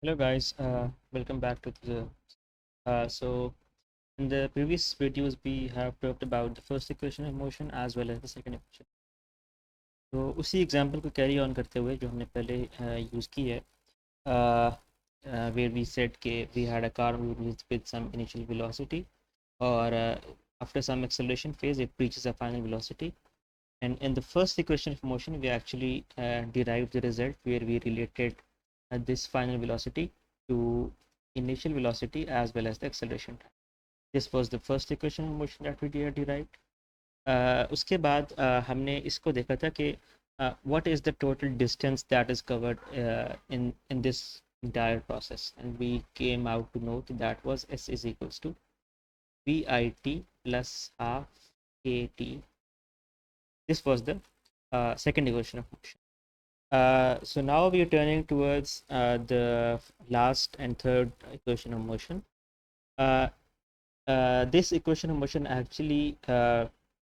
Hello guys, welcome back to the so in the previous videos we have talked about the first equation of motion as well as the second equation. तो उसी example को carry on करते हुए जो हमने पहले use की है where we said के we had a car with some initial velocity or after some acceleration phase it reaches a final velocity, and in the first equation of motion we actually derived the result where we related this final velocity to initial velocity as well as the acceleration time. This was the first equation of motion that we derived. उसके बाद हमने इसको देखा था कि what is the total distance that is covered in this entire process, and we came out to know that was S is equals to VIT plus half AT. This was the second equation of motion. So now we are turning towards the last and third equation of motion. This equation of motion actually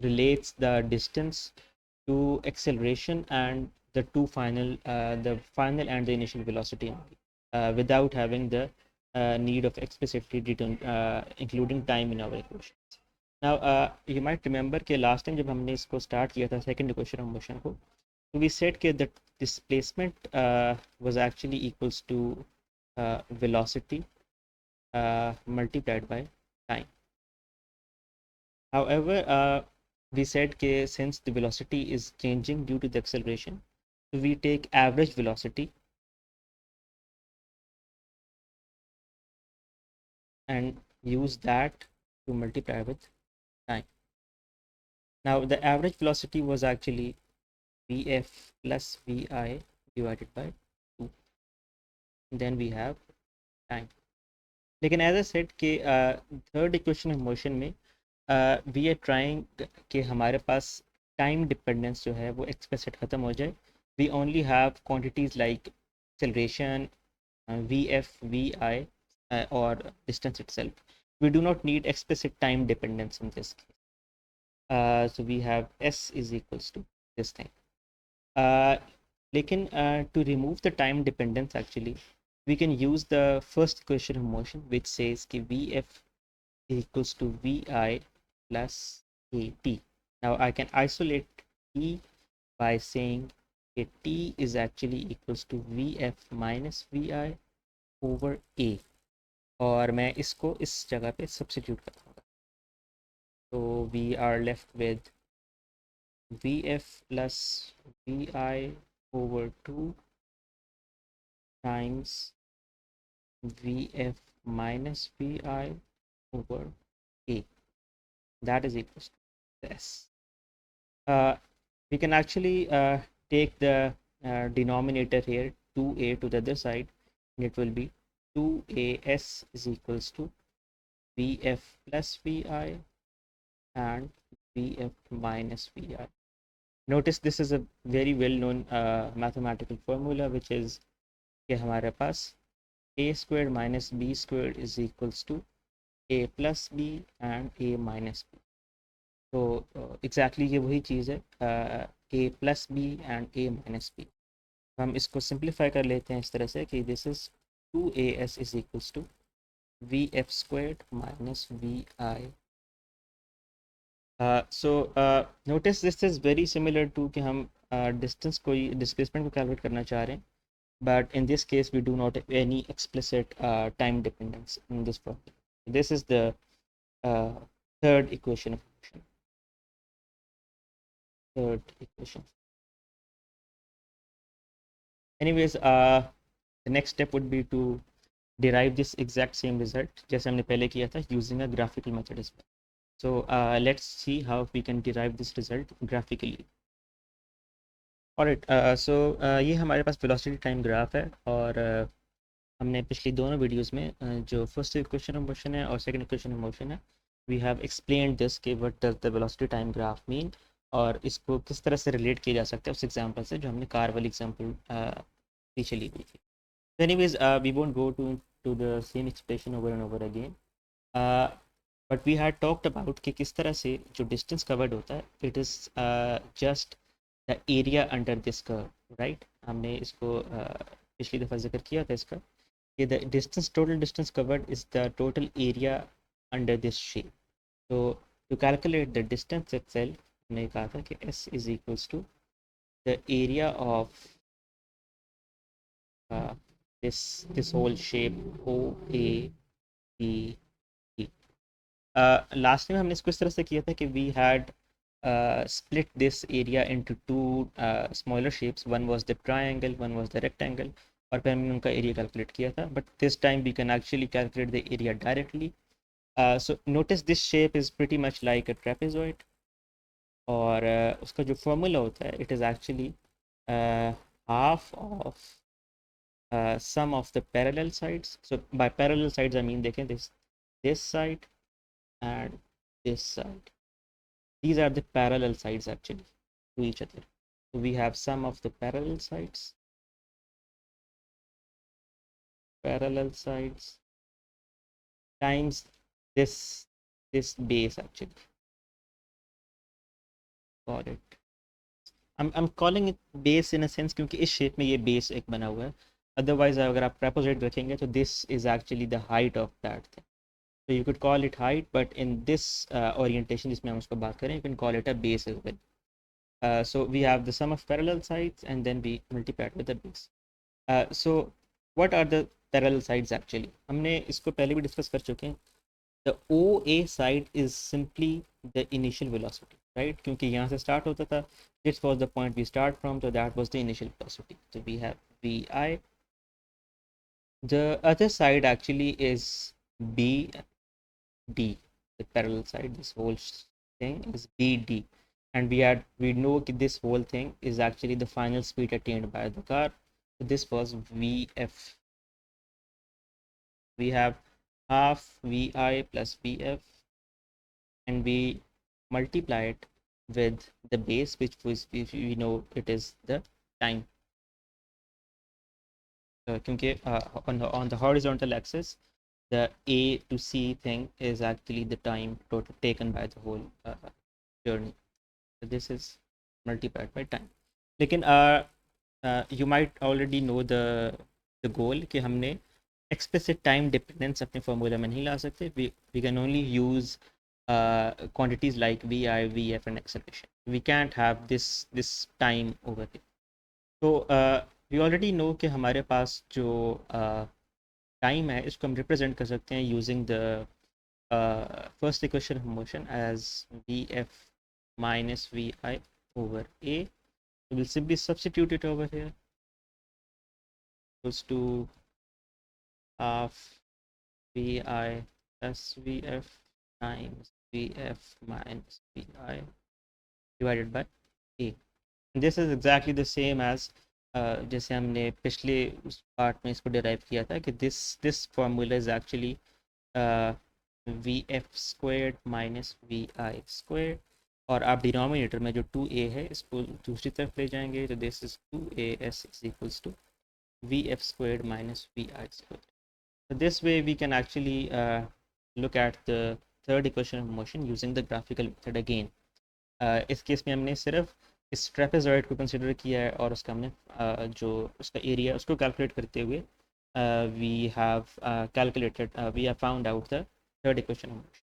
relates the distance to acceleration and the the final and the initial velocity without having the need of explicitly including time in our equation. Now you might remember कि last time जब हमने इसको start किया था second equation of motion को, so we said that displacement was actually equals to velocity multiplied by time. However, we said that since the velocity is changing due to the acceleration, so we take average velocity and use that to multiply with time. Now the average velocity was actually Vf plus Vi divided by 2. Then we have time. लेकिन as a set के third equation of motion में we are trying कि हमारे पास time dependence जो है वो explicit ख़त्म हो जाए. We only have quantities like acceleration, Vf, Vi, or distance itself. We do not need explicit time dependence in this case. So we have S is equals to this thing. लेकिन to remove the time dependence actually we can use the first equation of motion which says कि Vf equals to Vi plus At. Now I can isolate T by saying that T is actually equals to Vf minus Vi over A, और मैं इसको इस जगह पे substitute कर दूँगा. तो we are left with Vf plus Vi over 2 times Vf minus Vi over A. That is equals to S. We can actually take the denominator here 2A to the other side, and it will be 2AS is equals to Vf plus Vi and Vf minus Vi. Notice this is a very well known mathematical formula which is कि हमारे पास a squared minus b squared is equals to a plus b and a minus b. तो exactly ये वही चीज़ है, a plus b and a minus b. हम इसको simplify कर लेते हैं इस तरह से कि this is 2as is equals to vf squared minus vi. So notice this is very similar to कि हम distance को displacement को calculate करना चाह रहे हैं, but in this case we do not have any explicit time dependence in this problem. This is the third equation of motion. Third equation. Anyways, the next step would be to derive this exact same result जैसे हमने पहले किया था using a graphical method as well. So let's see how we can derive this result graphically. Alright, so ये हमारे पास velocity time graph है, और हमने पिछली दोनों वीडियोस में जो फर्स्ट इक्वेशन ऑफ मोशन है और सेकंड इक्वेशन ऑफ मोशन है वी हैव एक्सप्लेन्ड दिस कि what does the velocity time graph mean, और इसको किस तरह से रिलेट किया जा सकता है उस एग्जांपल से जो हमने कार वाली एग्जांपल पीछे ली हुई थी. Anyways we won't go to the same expression over and over again, but we had talked about कि किस तरह से जो डिस्टेंस कवर्ड होता है it is just the area under this curve, right. हमने इसको पिछली दफ़ा जिक्र किया था इसका the distance, total distance covered is the total area under this shape. So to calculate the distance itself, हमने कहा था कि S is equals to the area of this whole shape OABE. Last time हमने इसको इस तरह से किया था कि we had split this area into two smaller shapes. One was the triangle, one was the rectangle. और फिर हमने उनका एरिया कैलकुलेट किया था. But this time we can actually calculate the area directly. So notice this shape is pretty much like a trapezoid. और उसका जो formula होता है, it is actually half of sum of the parallel sides. So by parallel sides I mean देखें this side and this side. These are the parallel sides actually to each other. So we have sum of the parallel sides times this base actually. Call it. I'm calling it base in a sense क्योंकि इस shape में ये base एक बना हुआ है. Otherwise अगर आप trapezoid रखेंगे तो this is actually the height of that thing. So you could call it height, but in this orientation जिसमें हम उसको बात करें, you can call it a base as well. So we have the sum of parallel sides and then we multiply it with the base. So what are the parallel sides actually? हमने इसको पहले भी discuss कर चुके हैं. The OA side is simply the initial velocity, right? क्योंकि यहाँ से start होता था, this was the point we start from, so that was the initial velocity. So we have VI. The other side actually is BD, the parallel side. This whole thing is BD, and we know that this whole thing is actually the final speed attained by the car. So this was VF. We have half VI plus VF, and we multiply it with the base, which we know it is the time. क्योंकि on the horizontal axis, the A to C thing is actually the time total taken by the whole journey. So this is multiplied by time. लेकिन you might already know the goal कि हमने explicit time dependence अपने formula में नहीं ला सकते. We can only use quantities like VI, VF and acceleration. We can't have this time over here. So we already know कि हमारे पास जो time है इसको हम रिप्रेजेंट कर सकते हैं using the first equation of motion as VF minus VI over A. So we'll simply substitute it over here. Equals to half VI plus VF times VF minus VI divided by A. And this is exactly the same as जैसे हमने पिछले उस part में इसको derive किया था कि this formula is actually VF squared minus VI squared, और आप डिनोमिनेटर में जो 2A है इसको दूसरी तरफ ले जाएंगे, तो this is 2AS is equals to VF squared minus VI squared. So this way we can actually look at the third equation of motion using the graphical method again. इस केस में हमने सिर्फ इस ट्रेपेजॉइड को consider किया है और उसका हमने जो उसका एरिया उसको कैलकुलेट करते हुए we have found out the third equation of motion.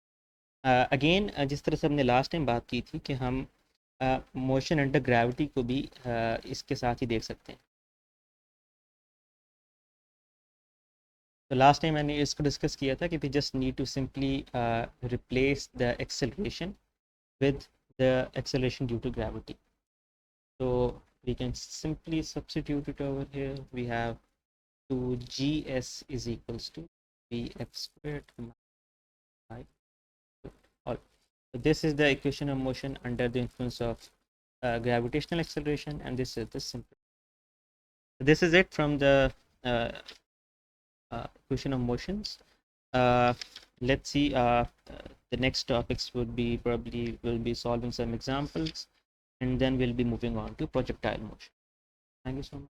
Again जिस तरह से हमने लास्ट टाइम बात की थी कि हम मोशन अंडर ग्रेविटी को भी इसके साथ ही देख सकते हैं. तो लास्ट टाइम मैंने इसको डिस्कस किया था कि we just need to simply replace the acceleration with the acceleration due to gravity. So we can simply substitute it over here. We have 2GS is equals to VF squared minus I. So this is the equation of motion under the influence of gravitational acceleration, and this is the simple. This is it from the equation of motions. Let's see. The next topics would be will be solving some examples, and then we'll be moving on to projectile motion. Thank you so much.